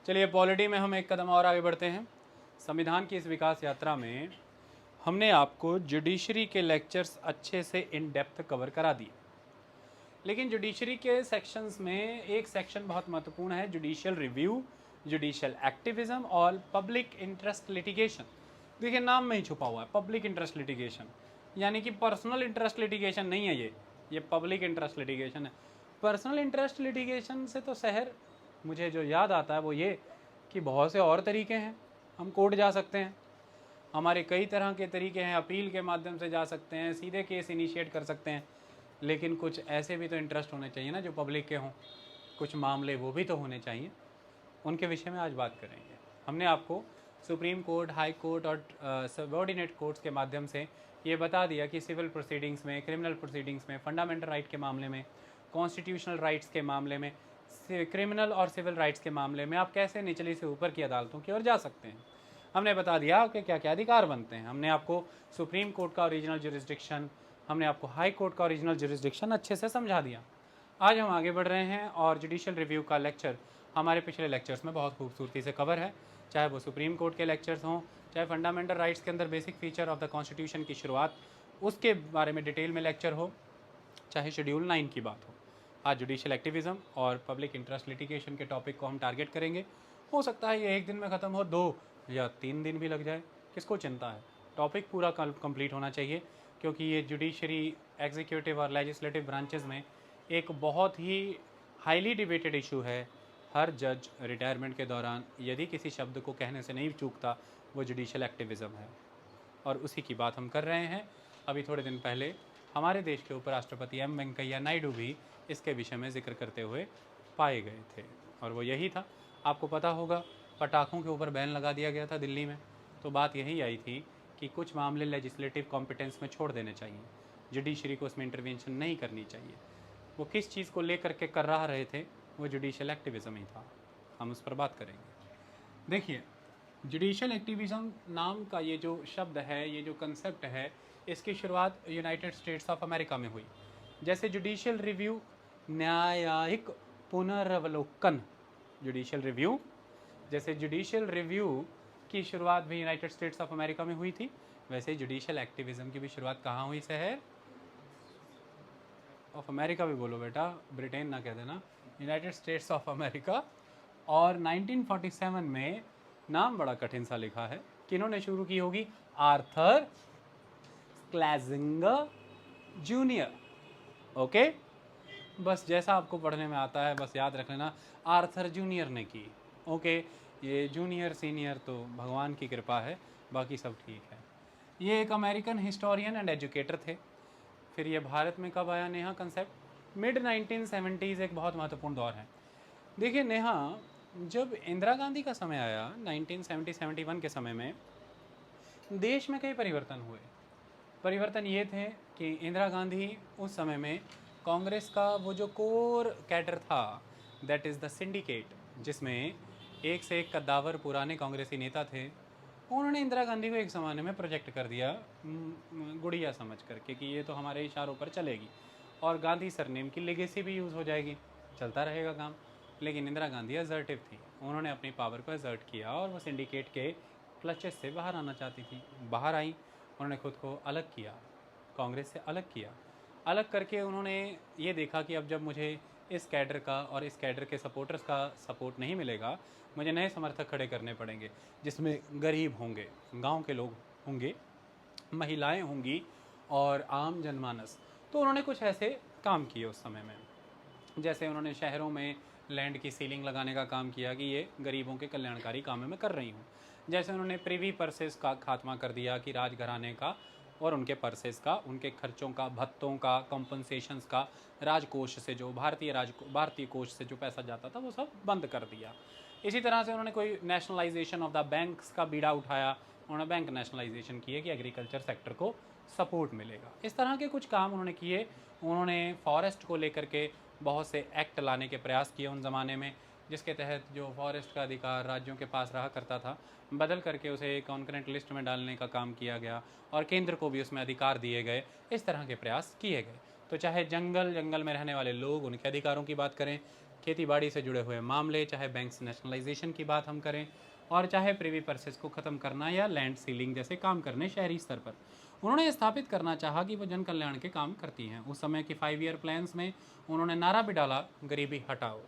चलिए पॉलिटी में हम एक कदम और आगे बढ़ते हैं। संविधान की इस विकास यात्रा में हमने आपको जुडिशरी के लेक्चर्स अच्छे से इन डेप्थ कवर करा दिए, लेकिन जुडिशरी के सेक्शंस में एक सेक्शन बहुत महत्वपूर्ण है, जुडिशियल रिव्यू, जुडिशियल एक्टिविज्म और पब्लिक इंटरेस्ट लिटिगेशन। देखिए नाम में ही छुपा हुआ है पब्लिक इंटरेस्ट लिटिगेशन, यानी कि पर्सनल इंटरेस्ट लिटिगेशन नहीं है ये पब्लिक इंटरेस्ट लिटिगेशन है। पर्सनल इंटरेस्ट लिटिगेशन से तो शहर मुझे जो याद आता है वो ये कि बहुत से और तरीके हैं, हम कोर्ट जा सकते हैं, हमारे कई तरह के तरीके हैं, अपील के माध्यम से जा सकते हैं, सीधे केस इनिशिएट कर सकते हैं, लेकिन कुछ ऐसे भी तो इंटरेस्ट होने चाहिए ना जो पब्लिक के हों, कुछ मामले वो भी तो होने चाहिए, उनके विषय में आज बात करेंगे। हमने आपको सुप्रीम कोर्ट, हाई कोर्ट और सबऑर्डिनेट कोर्ट्स के माध्यम से ये बता दिया कि सिविल प्रोसीडिंग्स में, क्रिमिनल प्रोसीडिंग्स में, फंडामेंटल राइट के मामले में, कॉन्स्टिट्यूशनल राइट्स के मामले में, क्रिमिनल और सिविल राइट्स के मामले में आप कैसे निचली से ऊपर की अदालतों की ओर जा सकते हैं। हमने बता दिया कि क्या क्या अधिकार बनते हैं। हमने आपको सुप्रीम कोर्ट का ओरिजिनल जुरिस्डिक्शन, हमने आपको हाई कोर्ट का ओरिजिनल जुरिस्डिक्शन अच्छे से समझा दिया। आज हम आगे बढ़ रहे हैं और जुडिशियल रिव्यू का लेक्चर हमारे पिछले लेक्चर्स में बहुत खूबसूरती से कवर है, चाहे वो सुप्रीम कोर्ट के लेक्चर्स हों, चाहे फंडामेंटल राइट्स के अंदर basic feature of the constitution की शुरुआत उसके बारे में डिटेल में लेक्चर हो, चाहे शेड्यूल 9 की बात हो। आज जुडिशियल एक्टिविज्म और पब्लिक इंटरेस्ट लिटिगेशन के टॉपिक को हम टारगेट करेंगे। हो सकता है ये एक दिन में ख़त्म हो, 2 या 3 दिन भी लग जाए, किसको चिंता है, टॉपिक पूरा कंप्लीट होना चाहिए, क्योंकि ये जुडिशरी, एग्जीक्यूटिव और लेजिस्लेटिव ब्रांचेस में एक बहुत ही हाईली डिबेटेड इशू है। हर जज रिटायरमेंट के दौरान यदि किसी शब्द को कहने से नहीं चूकता, वो जुडिशियल एक्टिविज़म है, और उसी की बात हम कर रहे हैं। अभी थोड़े दिन पहले हमारे देश के उपराष्ट्रपति एम वेंकैया नायडू भी इसके विषय में जिक्र करते हुए पाए गए थे, और वो यही था, आपको पता होगा पटाखों के ऊपर बैन लगा दिया गया था दिल्ली में, तो बात यही आई थी कि कुछ मामले लेजिस्लेटिव कॉम्पिटेंस में छोड़ देने चाहिए, जुडिशरी को उसमें इंटरवेंशन नहीं करनी चाहिए। वो किस चीज़ को लेकर के कर रहे थे, वो जुडिशियल एक्टिविज़म ही था, हम उस पर बात करेंगे। देखिए जुडिशियल एक्टिविज़म नाम का ये जो शब्द है, ये जो कंसेप्ट है, इसकी शुरुआत यूनाइटेड स्टेट्स ऑफ अमेरिका में हुई। जैसे जुडिशियल रिव्यू न्यायिक पुनर्वलोकन, जुडिशियल रिव्यू, जैसे जुडिशियल रिव्यू की शुरुआत भी यूनाइटेड स्टेट्स ऑफ अमेरिका में हुई थी, वैसे जुडिशियल एक्टिविज़म की भी शुरुआत कहाँ हुई शहर ऑफ अमेरिका भी बोलो बेटा, ब्रिटेन ना कह देना, यूनाइटेड स्टेट्स ऑफ अमेरिका। और 1947 में, नाम बड़ा कठिन सा लिखा है, किन्होंने शुरू की होगी, आर्थर स्क्लेजिंगर जूनियर। ओके, बस जैसा आपको पढ़ने में आता है बस याद रख लेना, आर्थर जूनियर ने की। ओके, ये जूनियर सीनियर तो भगवान की कृपा है, बाकी सब ठीक है। ये एक अमेरिकन हिस्टोरियन एंड एजुकेटर थे। फिर ये भारत में कब आया नेहा कंसेप्ट, मिड 1970s, एक बहुत महत्वपूर्ण दौर है। देखिए नेहा, जब इंदिरा गांधी का समय आया 1970-71 के समय में, देश में कई परिवर्तन हुए। परिवर्तन ये थे कि इंदिरा गांधी उस समय में कांग्रेस का वो जो कोर कैडर था, दैट इज़ द सिंडिकेट, जिसमें एक से एक कद्दावर पुराने कांग्रेसी नेता थे, उन्होंने इंदिरा गांधी को एक ज़माने में प्रोजेक्ट कर दिया गुड़िया समझ करके कि ये तो हमारे इशारों पर चलेगी और गांधी सरनेम की लेगेसी भी यूज़ हो जाएगी, चलता रहेगा काम। लेकिन इंदिरा गांधी असर्टिव थी, उन्होंने अपनी पावर को असर्ट किया और वो सिंडिकेट के क्लचेस से बाहर आना चाहती थी, बाहर आई। उन्होंने खुद को अलग किया, कांग्रेस से अलग किया। अलग करके उन्होंने ये देखा कि अब जब मुझे इस कैडर का और इस कैडर के सपोर्टर्स का सपोर्ट नहीं मिलेगा, मुझे नए समर्थक खड़े करने पड़ेंगे, जिसमें गरीब होंगे, गांव के लोग होंगे, महिलाएं होंगी और आम जनमानस। तो उन्होंने कुछ ऐसे काम किए उस समय में, जैसे उन्होंने शहरों में लैंड की सीलिंग लगाने का काम किया कि ये गरीबों के कल्याणकारी कामों में कर रही हूँ। जैसे उन्होंने प्रिवी पर्सेस का खात्मा कर दिया कि राजघराने का और उनके पर्सेस का, उनके खर्चों का, भत्तों का, कॉम्पनसेशंस का, राजकोष से जो भारतीय कोष से जो पैसा जाता था वो सब बंद कर दिया। इसी तरह से उन्होंने कोई नेशनलाइजेशन ऑफ द बैंक्स का बीड़ा उठाया, उन्होंने बैंक नेशनलाइजेशन किए कि एग्रीकल्चर सेक्टर को सपोर्ट मिलेगा। इस तरह के कुछ काम उन्होंने किए। उन्होंने फॉरेस्ट को लेकर के बहुत से एक्ट लाने के प्रयास किए उन ज़माने में, जिसके तहत जो फॉरेस्ट का अधिकार राज्यों के पास रहा करता था, बदल करके उसे कॉन्करेंट लिस्ट में डालने का काम किया गया और केंद्र को भी उसमें अधिकार दिए गए। इस तरह के प्रयास किए गए। तो चाहे जंगल में रहने वाले लोग, उनके अधिकारों की बात करें, खेती बाड़ी से जुड़े हुए मामले, चाहे बैंक्स नेशनलाइजेशन की बात हम करें, और चाहे प्रिवी पर्सेस को ख़त्म करना या लैंड सीलिंग जैसे काम करने शहरी स्तर पर, उन्होंने स्थापित करना चाहा कि वो जन कल्याण के काम करती हैं। उस समय की 5 ईयर प्लान्स में उन्होंने नारा भी डाला, गरीबी हटाओ,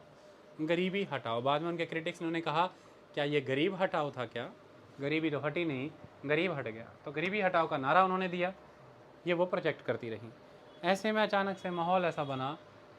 गरीबी हटाओ। बाद में उनके क्रिटिक्स ने उन्हें कहा, क्या ये गरीब हटाओ था क्या? गरीबी तो हटी नहीं, गरीब हट गया। तो गरीबी हटाओ का नारा उन्होंने दिया, ये वो प्रोजेक्ट करती रहीं। ऐसे में अचानक से माहौल ऐसा बना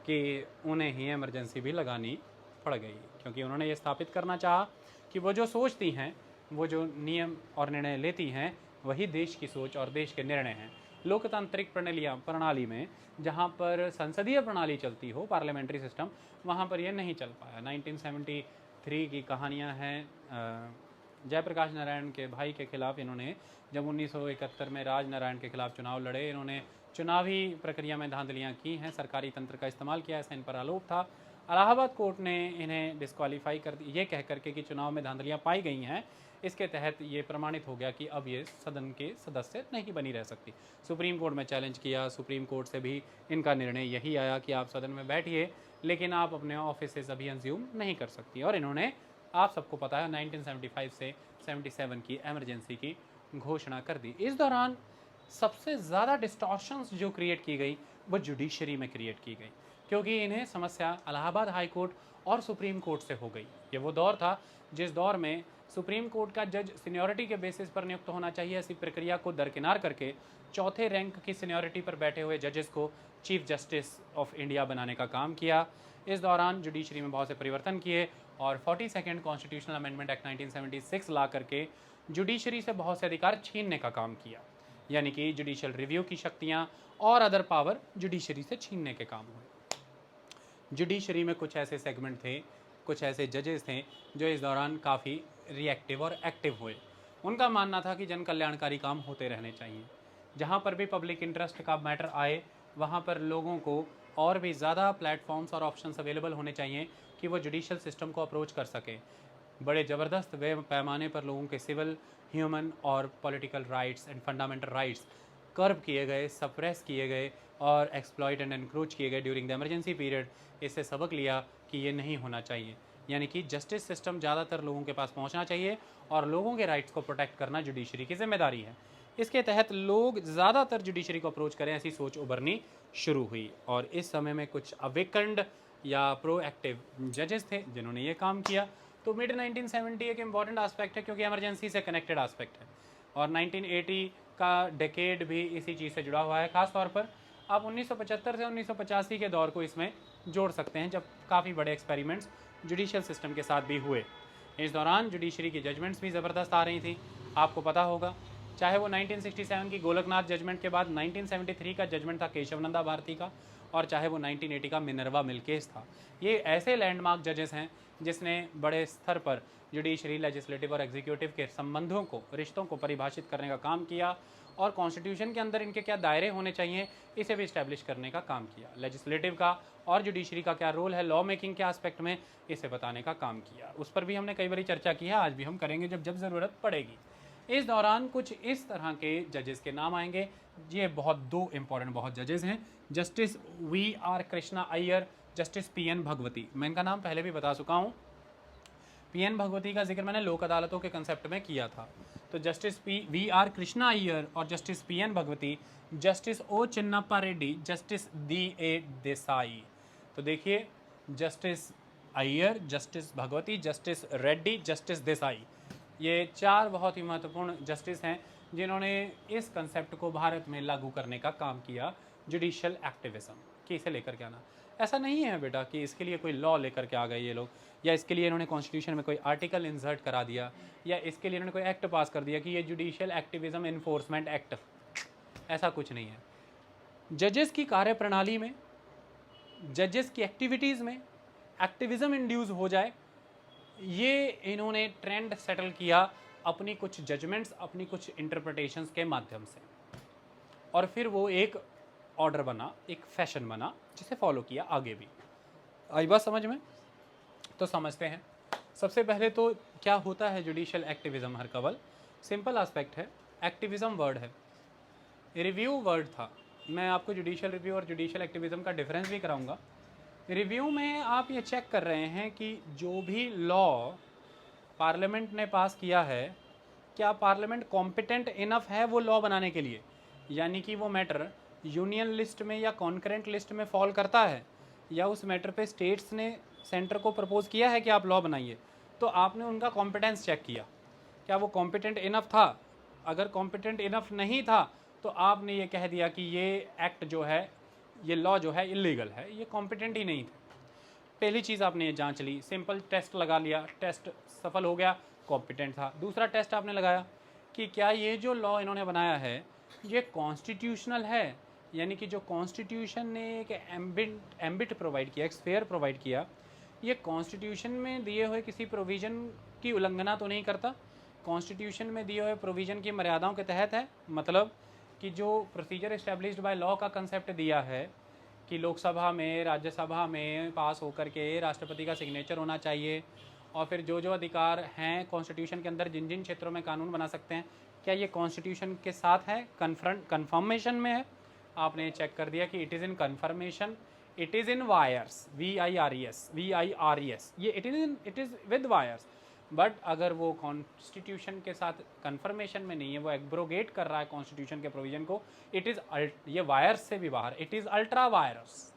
कि उन्हें ही इमरजेंसी भी लगानी पड़ गई, क्योंकि उन्होंने ये स्थापित करना चाहा कि वो जो सोचती हैं, वो जो नियम और निर्णय लेती हैं, वही देश की सोच और देश के निर्णय हैं। लोकतांत्रिक प्रणाली में जहाँ पर संसदीय प्रणाली चलती हो, पार्लियामेंट्री सिस्टम, वहाँ पर यह नहीं चल पाया। 1973 की कहानियाँ हैं। जयप्रकाश नारायण के भाई के खिलाफ इन्होंने जब 1971 में राज नारायण के खिलाफ चुनाव लड़े, इन्होंने चुनावी प्रक्रिया में धांधलियाँ की हैं, सरकारी तंत्र का इस्तेमाल किया, ऐसा इन पर आरोप था। इलाहाबाद कोर्ट ने इन्हें डिस्क्वालीफाई कर दी, ये कह करके कि चुनाव में धांधलियाँ पाई गई हैं। इसके तहत ये प्रमाणित हो गया कि अब ये सदन के सदस्य नहीं बनी रह सकती। सुप्रीम कोर्ट में चैलेंज किया, सुप्रीम कोर्ट से भी इनका निर्णय यही आया कि आप सदन में बैठिए, लेकिन आप अपने ऑफिस अभी अंज्यूम नहीं कर सकती। और इन्होंने, आप सबको पता है, 1975 से 77 की इमरजेंसी की घोषणा कर दी। इस दौरान सबसे ज़्यादा डिस्टॉर्शंस जो क्रिएट की गई वो जुडिशरी में क्रिएट की गई, क्योंकि इन्हें समस्या इलाहाबाद हाई कोर्ट और सुप्रीम कोर्ट से हो गई। ये वो दौर था जिस दौर में सुप्रीम कोर्ट का जज सीनियरिटी के बेसिस पर नियुक्त होना चाहिए, ऐसी प्रक्रिया को दरकिनार करके चौथे रैंक की सीनियरिटी पर बैठे हुए जजेस को चीफ जस्टिस ऑफ इंडिया बनाने का काम किया। इस दौरान जुडिशरी में बहुत से परिवर्तन किए और 42nd कॉन्स्टिट्यूशनल अमेंडमेंट एक्ट 1976 ला करके जुडिशरी से बहुत से अधिकार छीनने का काम किया, यानी कि जुडिशियल रिव्यू की शक्तियाँ और अदर पावर जुडिशरी से छीनने के काम हुए। जुडिशरी में कुछ ऐसे सेगमेंट थे, कुछ ऐसे जजेस थे जो इस दौरान काफ़ी रिएक्टिव और एक्टिव हुए। उनका मानना था कि जन कल्याणकारी काम होते रहने चाहिए, जहाँ पर भी पब्लिक इंटरेस्ट का मैटर आए वहाँ पर लोगों को और भी ज़्यादा प्लेटफॉर्म्स और ऑप्शंस अवेलेबल होने चाहिए कि वो जुडिशियल सिस्टम को अप्रोच कर सकें। बड़े ज़बरदस्त वे पैमाने पर लोगों के सिविल, ह्यूमन और political rights and fundamental rights curve किए गए, सप्रेस किए गए और एक्सप्लॉइट एंड एनक्रोच किए गए ड्यूरिंग द इमरजेंसी पीरियड। इससे सबक लिया कि ये नहीं होना चाहिए, यानी कि जस्टिस सिस्टम ज़्यादातर लोगों के पास पहुंचना चाहिए और लोगों के राइट्स को प्रोटेक्ट करना जुडिशरी की जिम्मेदारी है। इसके तहत लोग ज़्यादातर जुडिशरी को अप्रोच करें, ऐसी सोच उभरनी शुरू हुई। और इस समय में कुछ अवेकंड या प्रोएक्टिव जजेस थे जिन्होंने ये काम किया। तो मिड 1970 एक इम्पॉर्टेंट आस्पेक्ट है, क्योंकि इमरजेंसी से कनेक्टेड आस्पेक्ट है, और 1980 का डेकेड भी इसी चीज़ से जुड़ा हुआ है। ख़ास तौर पर आप 1975 से 1985 के दौर को इसमें जोड़ सकते हैं, जब काफ़ी बड़े एक्सपेरिमेंट्स जुडिशियल सिस्टम के साथ भी हुए। इस दौरान जुडिशरी की जजमेंट्स भी ज़बरदस्त आ रही थी, आपको पता होगा, चाहे वो 1967 की गोलकनाथ जजमेंट के बाद 1973 का जजमेंट था केशवनंदा भारती का, और चाहे वो 1980 का मिनर्वा मिल केस था। ये ऐसे लैंडमार्क जजेस हैं जिसने बड़े स्तर पर जुडिशरी, लेजिस्लेटिव और एग्जीक्यूटिव के संबंधों को, रिश्तों को परिभाषित करने का काम किया, और कॉन्स्टिट्यूशन के अंदर इनके क्या दायरे होने चाहिए इसे भी इस्टेब्लिश करने का काम किया। लेजिस्लेटिव का और जुडिशरी का क्या रोल है लॉ मेकिंग के आस्पेक्ट में, इसे बताने का काम किया। उस पर भी हमने कई बार चर्चा की है, आज भी हम करेंगे जब जब ज़रूरत पड़ेगी। इस दौरान कुछ इस तरह के जजेस के नाम आएंगे, ये दो इंपॉर्टेंट बहुत जजेस हैं, justice VR. Krishna Iyer, justice PN. Bhagwati. मैं इनका नाम पहले भी बता चुका हूँ। पी.एन. भगवती का जिक्र मैंने लोक अदालतों के कंसेप्ट में किया था। तो जस्टिस वी.आर. कृष्णा अय्यर और जस्टिस पी.एन. भगवती, जस्टिस ओ चिन्नप्पा रेड्डी, जस्टिस डी.ए. देसाई। तो देखिए, justice Iyer, justice Bhagwati, justice Reddy, justice Desai, ये चार बहुत ही महत्वपूर्ण जस्टिस हैं जिन्होंने इस कंसेप्ट को भारत में लागू करने का काम किया, जुडिशियल एक्टिविज्म कि इसे लेकर के आना। ऐसा नहीं है बेटा कि इसके लिए कोई लॉ लेकर के आ गए ये लोग, या इसके लिए इन्होंने कॉन्स्टिट्यूशन में कोई आर्टिकल इंसर्ट करा दिया, या इसके लिए इन्होंने कोई एक्ट पास कर दिया कि ये जुडिशियल एक्टिविज्म इन्फोर्समेंट एक्ट। ऐसा कुछ नहीं है। जजेस की कार्यप्रणाली में, जजेस की एक्टिविटीज़ में एक्टिविज्म इंड्यूस हो जाए, ये इन्होंने ट्रेंड सेटल किया अपनी कुछ जजमेंट्स, अपनी कुछ इंटरप्रिटेशंस के माध्यम से, और फिर वो एक ऑर्डर बना, एक फैशन बना, जिसे फॉलो किया आगे भी। आई बात समझ में? तो समझते हैं। सबसे पहले तो क्या होता है जुडिशियल एक्टिविज्म हर कवल? सिंपल एस्पेक्ट है, एक्टिविज्म वर्ड है, रिव्यू वर्ड था। मैं आपको जुडिशियल रिव्यू और जुडिशियल एक्टिविज्म का डिफरेंस भी कराऊंगा। रिव्यू में आप ये चेक कर रहे हैं कि जो भी लॉ पार्लियामेंट ने पास किया है, क्या पार्लियामेंट कॉम्पिटेंट इनफ है वो लॉ बनाने के लिए, यानी कि वो मैटर यूनियन लिस्ट में या कॉन्करेंट लिस्ट में फॉल करता है, या उस मैटर पे स्टेट्स ने सेंटर को प्रपोज किया है कि आप लॉ बनाइए, तो आपने उनका कॉम्पिटेंस चेक किया, क्या वो कॉम्पिटेंट इनफ था। अगर कॉम्पिटेंट इनफ नहीं था तो आपने ये कह दिया कि ये एक्ट जो है, ये लॉ जो है इलीगल है, ये कॉम्पिटेंट ही नहीं था। पहली चीज़ आपने ये जांच ली, सिंपल टेस्ट लगा लिया, टेस्ट सफल हो गया, कॉम्पिटेंट था। दूसरा टेस्ट आपने लगाया कि क्या ये जो लॉ इन्होंने बनाया है ये कॉन्स्टिट्यूशनल है, यानी कि जो कॉन्स्टिट्यूशन ने एक एम्बिट प्रोवाइड किया, एक स्फेयर प्रोवाइड किया, ये कॉन्स्टिट्यूशन में दिए हुए किसी प्रोविज़न की उल्लंघना तो नहीं करता, कॉन्स्टिट्यूशन में दिए हुए प्रोविज़न की मर्यादाओं के तहत है। मतलब कि जो प्रोसीजर इस्टेब्लिश्ड बाय लॉ का कंसेप्ट दिया है कि लोकसभा में, राज्यसभा में पास होकर के राष्ट्रपति का सिग्नेचर होना चाहिए, और फिर जो जो अधिकार हैं कॉन्स्टिट्यूशन के अंदर, जिन जिन क्षेत्रों में कानून बना सकते हैं, क्या ये कॉन्स्टिट्यूशन के साथ है, कन्फर्मेशन में है। आपने चेक कर दिया कि it is in confirmation, it is in vires, VIRES, ये it is with vires. But अगर वो कॉन्स्टिट्यूशन के साथ कन्फर्मेशन में नहीं है, वो एब्रोगेट कर रहा है कॉन्स्टिट्यूशन के प्रोविजन को, इट इज़ ये वायर्स से भी बाहर, it is ultra vires,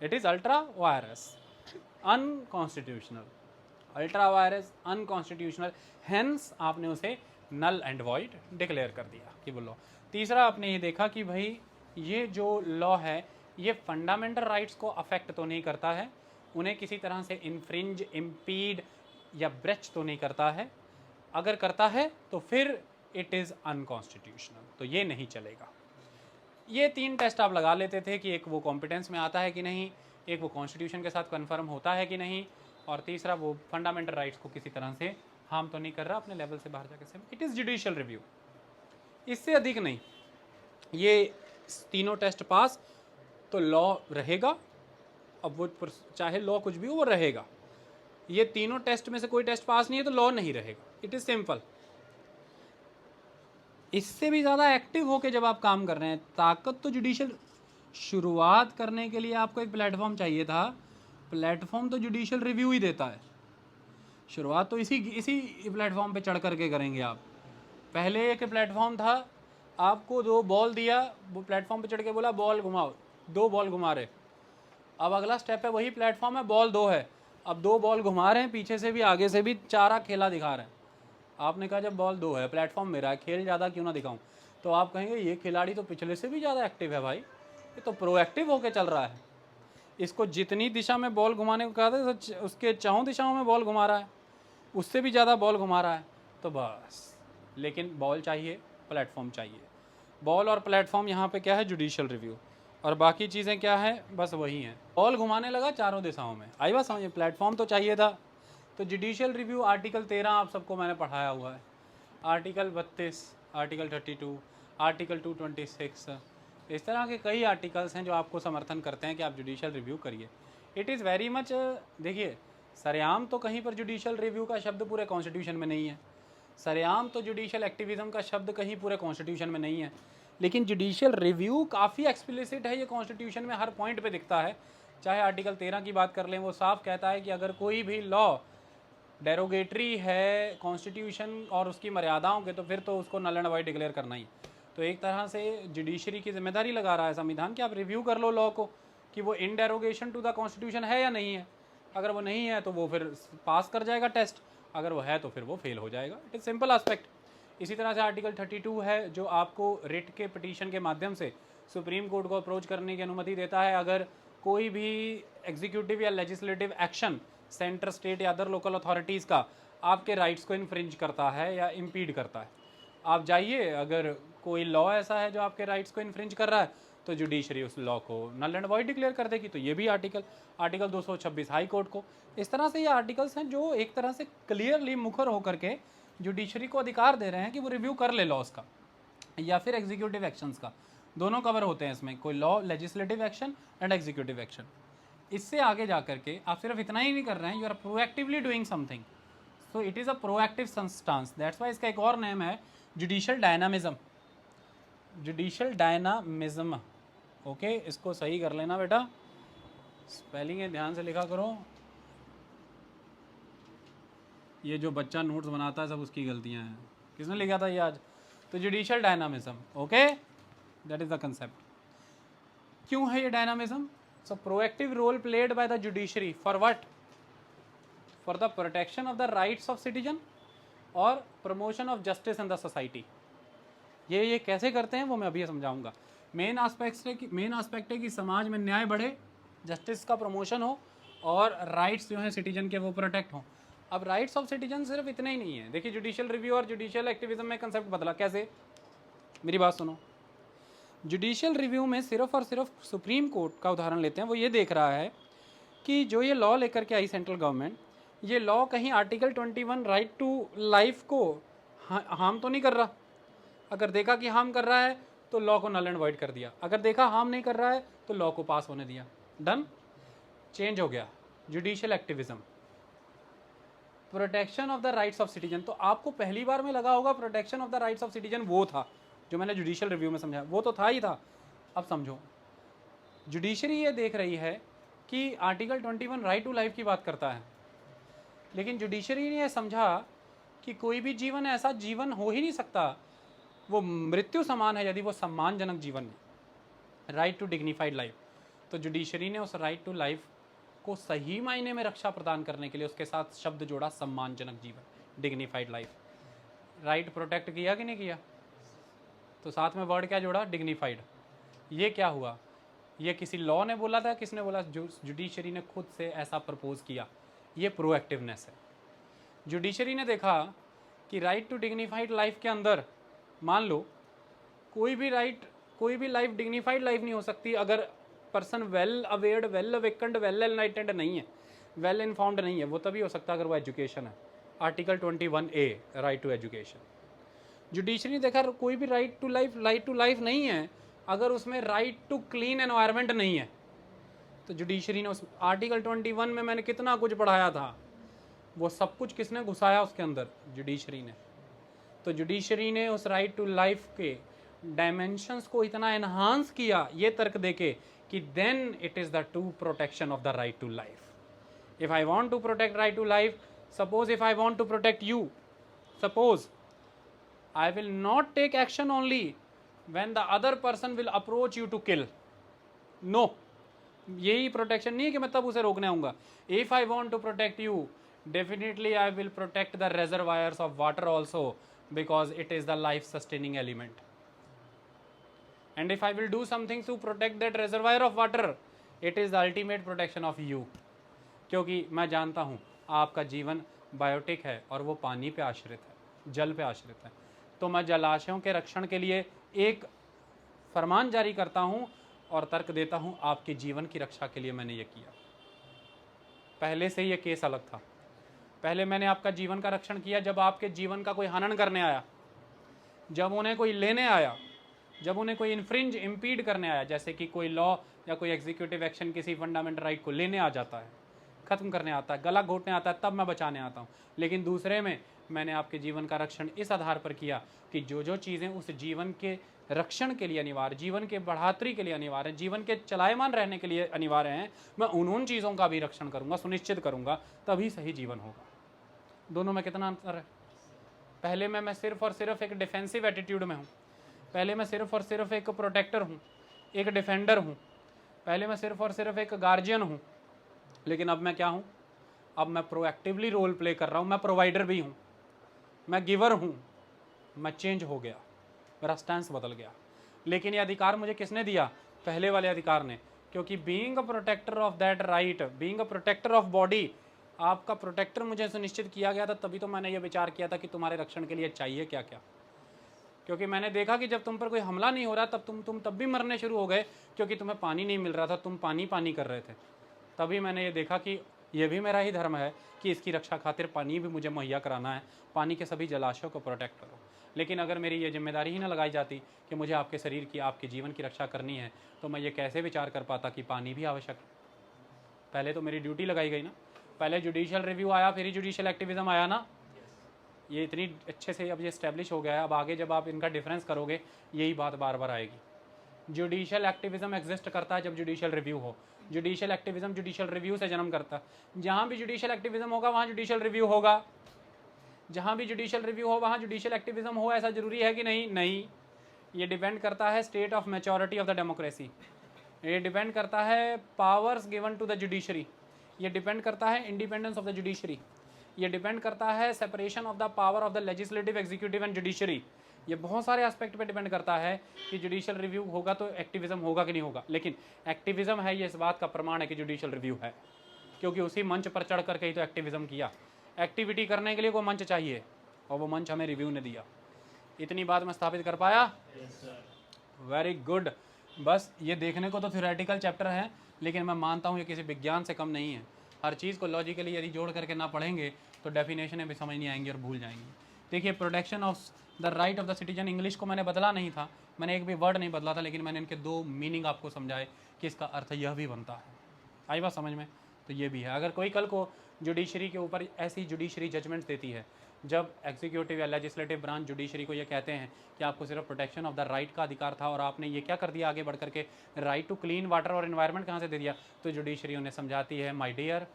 it is ultra vires, unconstitutional, ultra vires unconstitutional, hence आपने उसे नल एंड वॉइड डिक्लेयर कर दिया कि वो लॉ। तीसरा आपने ये देखा कि भाई ये जो लॉ है ये फंडामेंटल राइट्स को अफेक्ट तो नहीं करता है, उन्हें किसी तरह से इन्फ्रिंज, इम्पीड या ब्रेच तो नहीं करता है, अगर करता है तो फिर इट इज़ अनकॉन्स्टिट्यूशनल, तो ये नहीं चलेगा। ये 3 टेस्ट आप लगा लेते थे कि एक वो कॉम्पिटेंस में आता है कि नहीं, एक वो कॉन्स्टिट्यूशन के साथ कन्फर्म होता है कि नहीं, और तीसरा वो फंडामेंटल राइट्स को किसी तरह से हार्म तो नहीं कर रहा अपने लेवल से बाहर जाकर से। इट इज़ जुडिशियल रिव्यू, इससे अधिक नहीं। ये तीनों टेस्ट पास तो लॉ रहेगा, अब वो चाहे लॉ कुछ भी हो वो रहेगा। ये तीनों टेस्ट में से कोई टेस्ट पास नहीं है तो लॉ नहीं रहेगा, इट इज़ सिंपल। इससे भी ज़्यादा एक्टिव होके जब आप काम कर रहे हैं, ताकत तो जुडिशियल, शुरुआत करने के लिए आपको एक प्लेटफॉर्म चाहिए था, प्लेटफॉर्म तो जुडिशियल रिव्यू ही देता है। शुरुआत तो इसी प्लेटफॉर्म पे चढ़ करके करेंगे आप। पहले एक प्लेटफॉर्म था, आपको 2 बॉल दिया, वो प्लेटफॉर्म पे चढ़ के बोला बॉल घुमाओ, 2 बॉल घुमा रहे। अब अगला स्टेप है, वही प्लेटफॉर्म है, बॉल 2 है, अब 2 बॉल घुमा रहे हैं, पीछे से भी आगे से भी, चारा खेला दिखा रहे हैं। आपने कहा जब बॉल 2 है, प्लेटफॉर्म मेरा है, खेल ज़्यादा क्यों ना दिखाऊं, तो आप कहेंगे ये खिलाड़ी तो पिछले से भी ज़्यादा एक्टिव है भाई, ये तो प्रोएक्टिव होके चल रहा है, इसको जितनी दिशा में बॉल घुमाने को कहा था तो उसके 4 दिशाओं में बॉल घुमा रहा है, उससे भी ज़्यादा बॉल घुमा रहा है, तो बस। लेकिन बॉल चाहिए, प्लेटफॉर्म चाहिए, बॉल और प्लेटफॉर्म यहाँ पे क्या है, जुडिशियल रिव्यू, और बाकी चीज़ें क्या है, बस वही हैं। बॉल घुमाने लगा चारों दिशाओं में, आई बात समझिए, प्लेटफॉर्म तो चाहिए था। तो जुडिशियल रिव्यू आर्टिकल 13 आप सबको मैंने पढ़ाया हुआ है, आर्टिकल 32, आर्टिकल 32, आर्टिकल 226, इस तरह के कई आर्टिकल्स हैं जो आपको समर्थन करते हैं कि आप जुडिशियल रिव्यू करिए। इट इज़ वेरी मच, देखिए सरेआम तो कहीं पर जुडिशियल रिव्यू का शब्द पूरे कॉन्स्टिट्यूशन में नहीं है, सरेआम तो जुडिशियल एक्टिविज़म का शब्द कहीं पूरे कॉन्स्टिट्यूशन में नहीं है, लेकिन जुडिशियल रिव्यू काफ़ी एक्सप्लिसिट है, ये कॉन्स्टिट्यूशन में हर पॉइंट पे दिखता है। चाहे आर्टिकल 13 की बात कर लें, वो साफ कहता है कि अगर कोई भी लॉ डेरोगेटरी है कॉन्स्टिट्यूशन और उसकी मर्यादाओं के, तो फिर तो उसको नल एंड वॉइड डिक्लेयर करना ही। तो एक तरह से जुडिशरी की जिम्मेदारी लगा रहा है संविधान कि आप रिव्यू कर लो लॉ को कि वो इन डेरोगेशन टू द कॉन्स्टिट्यूशन है या नहीं है। अगर वो नहीं है तो वो फिर पास कर जाएगा टेस्ट, अगर वो है तो फिर वो फेल हो जाएगा। It is simple aspect. इसी तरह से आर्टिकल 32 है जो आपको रिट के पिटीशन के माध्यम से सुप्रीम कोर्ट को अप्रोच करने की अनुमति देता है अगर कोई भी एग्जीक्यूटिव या लेजिस्लेटिव एक्शन सेंटर, स्टेट या अदर लोकल अथॉरिटीज़ का आपके राइट्स को इन्फ्रिंज करता है या इम्पीड करता है। आप जाइए, अगर कोई लॉ ऐसा है जो आपके राइट्स को इन्फ्रिंज कर रहा है तो जुडिशरी उस लॉ को नल एंड वॉइड डिक्लेयर कर देगी। तो ये भी आर्टिकल 226 हाई कोर्ट को। इस तरह से ये आर्टिकल्स हैं जो एक तरह से क्लियरली मुखर होकर के जुडिशरी को अधिकार दे रहे हैं कि वो रिव्यू कर ले लॉज का या फिर एग्जीक्यूटिव एक्शंस का, दोनों कवर होते हैं इसमें, कोई law, legislative action and executive action. इससे आगे जा करके आप सिर्फ इतना ही नहीं कर रहे हैं, you are proactively doing something, so it is a proactive stance. That's why इसका एक और नेम है judicial dynamism. Judicial dynamism, okay, इसको सही कर लेना बेटा, स्पेलिंग है, ध्यान से लिखा करो। ये जो बच्चा नोट्स बनाता है सब उसकी गलतियां हैं। किसने लिखा था ये आज? तो judicial dynamism, okay, that is the concept. क्यों है ये dynamism? So proactive role played by the judiciary for what? For the protection of the rights of citizen और promotion of justice in the society. ये कैसे करते हैं वो मैं अभी समझाऊंगा। मेन एस्पेक्ट है कि समाज में न्याय बढ़े, जस्टिस का प्रमोशन हो और राइट्स जो हैं सिटीजन के वो प्रोटेक्ट हों। अब राइट्स ऑफ सिटीजन सिर्फ इतने ही नहीं है। देखिए जुडिशियल रिव्यू और जुडिशियल एक्टिविज्म में कंसेप्ट बदला कैसे? मेरी बात सुनो। जुडिशियल रिव्यू में सिर्फ और सिर्फ सुप्रीम कोर्ट का उदाहरण लेते हैं। वो ये देख रहा है कि जो ये लॉ लेकर के आई सेंट्रल गवर्नमेंट, ये लॉ कहीं आर्टिकल 21 राइट टू लाइफ को हार्म तो नहीं कर रहा। अगर देखा कि हार्म कर रहा है तो लॉ को नल एंड वॉइड कर दिया। अगर देखा हार्म नहीं कर रहा है तो लॉ को पास होने दिया। डन, चेंज हो गया। Judicial activism, protection of the rights of citizen. तो आपको पहली बार में लगा होगा protection of the rights of citizen वो था जो मैंने जुडिशियल रिव्यू में समझाया, वो तो था ही था। अब समझो, जुडिशरी ये देख रही है कि आर्टिकल 21 राइट टू लाइफ की बात करता है, लेकिन जुडिशरी ने यह समझा कि कोई भी जीवन ऐसा जीवन हो ही नहीं सकता, वो मृत्यु समान है यदि वो सम्मानजनक जीवन है, राइट टू डिग्निफाइड लाइफ। तो जुडिशरी ने उस राइट टू लाइफ को सही मायने में रक्षा प्रदान करने के लिए उसके साथ शब्द जोड़ा सम्मानजनक जीवन, डिग्निफाइड लाइफ। राइट प्रोटेक्ट किया कि नहीं किया? तो साथ में वर्ड क्या जोड़ा? डिग्निफाइड। ये क्या हुआ? ये किसी लॉ ने बोला था, किसने बोला? जुडिशरी ने खुद से ऐसा प्रपोज किया। ये प्रोएक्टिवनेस है। जुडिशरी ने देखा कि राइट टू डिग्निफाइड लाइफ के अंदर मान लो कोई भी लाइफ डिग्निफाइड लाइफ नहीं हो सकती अगर person well अवेयर्ड, well awakened, well enlightened नहीं है, वेल इन्फॉर्म्ड नहीं है। वो तभी हो सकता है अगर वो एजुकेशन है। Article 21A right to education. Judiciary ने देखा कोई भी राइट टू लाइफ नहीं है अगर उसमें राइट टू क्लीन एनवायरनमेंट नहीं है। तो जुडिशरी ने उस आर्टिकल 21 में मैंने कितना कुछ पढ़ाया था, वो सब कुछ किसने घुसाया उसके अंदर? जुडिशरी ने। तो जुडिशरी ने उस राइट टू लाइफ के डायमेंशंस को इतना एनहांस किया ये तर्क देके कि then it is the true protection of the right to life. If I want to protect right to life, suppose if I want to protect you, suppose I will not take action only when the other person will approach you to kill. No, यही protection नहीं है कि मैं तब उसे रोकने आऊँगा। If I want to protect you, definitely I will protect the reservoirs of water also because it is the life sustaining element. And if I will do something to protect that reservoir of water, it is the ultimate protection of you. क्योंकि मैं जानता हूँ आपका जीवन biotic है और वो पानी पे आश्रित है, जल पे आश्रित है। तो मैं जलाशयों के रक्षण के लिए एक फरमान जारी करता हूं और तर्क देता हूं आपके जीवन की रक्षा के लिए मैंने ये किया। पहले से ये केस अलग था। पहले मैंने आपका जीवन का रक्षण किया जब आपके जीवन का कोई हनन करने आया, जब उन्हें कोई लेने आया, जब उन्हें कोई इम्पीड करने आया, जैसे कि कोई लॉ या कोई एग्जीक्यूटिव एक्शन किसी फंडामेंटल राइट को लेने आ जाता है, खत्म करने आता है, गला घोटने आता है, तब मैं बचाने आता हूँ। लेकिन दूसरे में मैंने आपके जीवन का रक्षण इस आधार पर किया कि जो जो चीज़ें उस जीवन के रक्षण के लिए अनिवार्य, जीवन के बढ़ातरी के लिए अनिवार्य, जीवन के चलायमान रहने के लिए अनिवार्य हैं, मैं उन चीज़ों का भी रक्षण करूँगा, सुनिश्चित करूँगा, तभी सही जीवन होगा। दोनों में कितना अंतर है? पहले में मैं सिर्फ और सिर्फ एक डिफेंसिव एटीट्यूड में हूँ, पहले मैं सिर्फ और सिर्फ एक प्रोटेक्टर हूँ, एक डिफेंडर हूँ, पहले मैं सिर्फ और सिर्फ एक गार्जियन हूँ। लेकिन अब मैं क्या हूँ? अब मैं प्रोएक्टिवली रोल प्ले कर रहा हूँ, मैं प्रोवाइडर भी हूँ, मैं गिवर हूँ। मैं चेंज हो गया, मेरा स्टैंस बदल गया। लेकिन ये अधिकार मुझे किसने दिया? पहले वाले अधिकार ने। क्योंकि being a protector of that right, being a protector of body, आपका प्रोटेक्टर मुझे सुनिश्चित किया गया था, तभी तो मैंने ये विचार किया था कि तुम्हारे रक्षण के लिए चाहिए क्या क्या। क्योंकि मैंने देखा कि जब तुम पर कोई हमला नहीं हो रहा तब तुम तब भी मरने शुरू हो गए, क्योंकि तुम्हें पानी नहीं मिल रहा था, तुम पानी पानी कर रहे थे। तभी मैंने ये देखा कि ये भी मेरा ही धर्म है कि इसकी रक्षा खातिर पानी भी मुझे मुहैया कराना है, पानी के सभी जलाशयों को प्रोटेक्ट करो। लेकिन अगर मेरी ये जिम्मेदारी ही ना लगाई जाती कि मुझे आपके शरीर की, आपके जीवन की रक्षा करनी है, तो मैं ये कैसे विचार कर पाता कि पानी भी आवश्यक है। पहले तो मेरी ड्यूटी लगाई गई ना, पहले जुडिशियल रिव्यू आया, फिर ही जुडिशियल एक्टिविज्म आया ना। ये इतनी अच्छे से अब ये इस्टेब्लिश हो गया है। अब आगे जब आप इनका डिफरेंस करोगे यही बात बार बार आएगी। जुडिशियल एक्टिविज्म एग्जिस्ट करता है जब जुडिशियल रिव्यू हो, जुडिशियल एक्टिविज्म जुडिशियल रिव्यू से जन्म करता है। जहाँ भी जुडिशियल एक्टिविज्म होगा वहाँ जुडिशियल रिव्यू होगा, जहाँ भी जुडिशियल रिव्यू हो वहाँ जुडिशियल एक्टिविज्म हो, ऐसा जरूरी है कि नहीं? नहीं, ये डिपेंड करता है state of maturity of the democracy, ये डिपेंड करता है powers given to the judiciary, ये डिपेंड करता है इंडिपेंडेंस ऑफ द जुडिशरी, ये डिपेंड करता है separation of the power of the legislative executive and judiciary. ये बहुत सारे एस्पेक्ट पे डिपेंड करता है कि जुडिशियल रिव्यू होगा तो एक्टिविज्म होगा कि नहीं होगा। लेकिन एक्टिविज्म है, ये इस बात का प्रमाण है कि जुडिशियल रिव्यू है, क्योंकि उसी मंच पर चढ़ करके ही तो एक्टिविज्म किया। एक्टिविटी करने के लिए कोई मंच चाहिए और वो मंच हमें रिव्यू ने दिया। इतनी बात मैं स्थापित कर पाया? Very good. बस ये देखने को तो थ्योरेटिकल चैप्टर है, लेकिन मैं मानता हूँ ये किसी विज्ञान से कम नहीं है। हर चीज़ को लॉजिकली यदि जोड़ करके ना पढ़ेंगे तो डेफिनेशन भी समझ नहीं आएंगी और भूल जाएंगे। देखिए, protection of the right of the citizen, English को मैंने बदला नहीं था, मैंने एक भी वर्ड नहीं बदला था, लेकिन मैंने इनके दो मीनिंग आपको समझाए कि इसका अर्थ यह भी बनता है। आई बात समझ में? तो ये भी है। अगर कोई कल को जुडिशरी के ऊपर ऐसी जुडिशरी जजमेंट्स देती है, जब एग्जीक्यूटिव या लेजिस्लेटिव ब्रांच जुडिशरी को ये कहते हैं कि आपको सिर्फ प्रोटेक्शन ऑफ द राइट का अधिकार था और आपने ये क्या कर दिया आगे बढ़ करके, राइट टू क्लीन वाटर और एनवायरनमेंट कहाँ से दे दिया, तो जुडिशरी उन्हें समझाती है, माय डियर,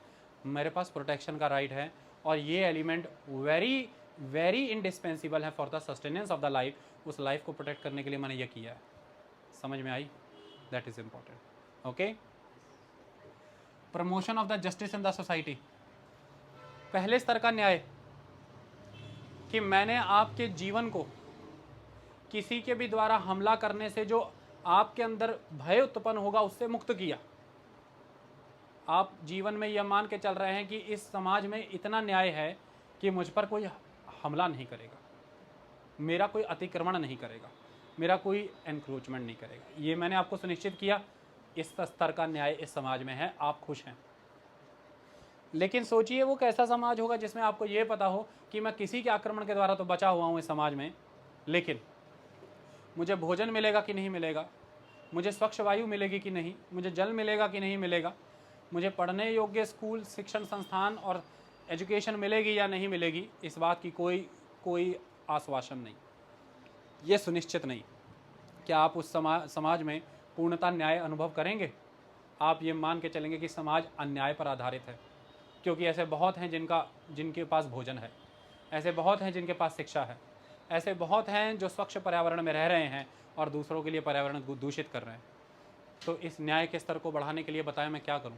मेरे पास प्रोटेक्शन का राइट है और ये एलिमेंट वेरी वेरी इंडिस्पेंसिबल है for the sustenance of the life, उस लाइफ को प्रोटेक्ट करने के लिए मैंने ये किया है। समझ में आई? That is important. Okay, promotion of the justice in the society, पहले स्तर का न्याय कि मैंने आपके जीवन को किसी के भी द्वारा हमला करने से जो आपके अंदर भय उत्पन्न होगा उससे मुक्त किया। आप जीवन में यह मान के चल रहे हैं कि इस समाज में इतना न्याय है कि मुझ पर कोई हमला नहीं करेगा, मेरा कोई अतिक्रमण नहीं करेगा, मेरा कोई एनक्रोचमेंट नहीं करेगा। ये मैंने आपको सुनिश्चित किया, इस स्तर का न्याय इस समाज में है, आप खुश हैं। लेकिन सोचिए वो कैसा समाज होगा जिसमें आपको ये पता हो कि मैं किसी के आक्रमण के द्वारा तो बचा हुआ हूँ इस समाज में, लेकिन मुझे भोजन मिलेगा कि नहीं मिलेगा, मुझे स्वच्छ वायु मिलेगी कि नहीं, मुझे जल मिलेगा कि नहीं मिलेगा, मुझे पढ़ने योग्य स्कूल, शिक्षण संस्थान और एजुकेशन मिलेगी या नहीं मिलेगी, इस बात की कोई आश्वासन नहीं, ये सुनिश्चित नहीं। क्या आप उस समाज में पूर्णतः न्याय अनुभव करेंगे? आप ये मान के चलेंगे कि समाज अन्याय पर आधारित है, क्योंकि ऐसे बहुत हैं जिनके पास भोजन है, ऐसे बहुत हैं जिनके पास शिक्षा है, ऐसे बहुत हैं जो स्वच्छ पर्यावरण में रह रहे हैं और दूसरों के लिए पर्यावरण दूषित कर रहे हैं। तो इस न्याय के स्तर को बढ़ाने के लिए बताएं मैं क्या करूं?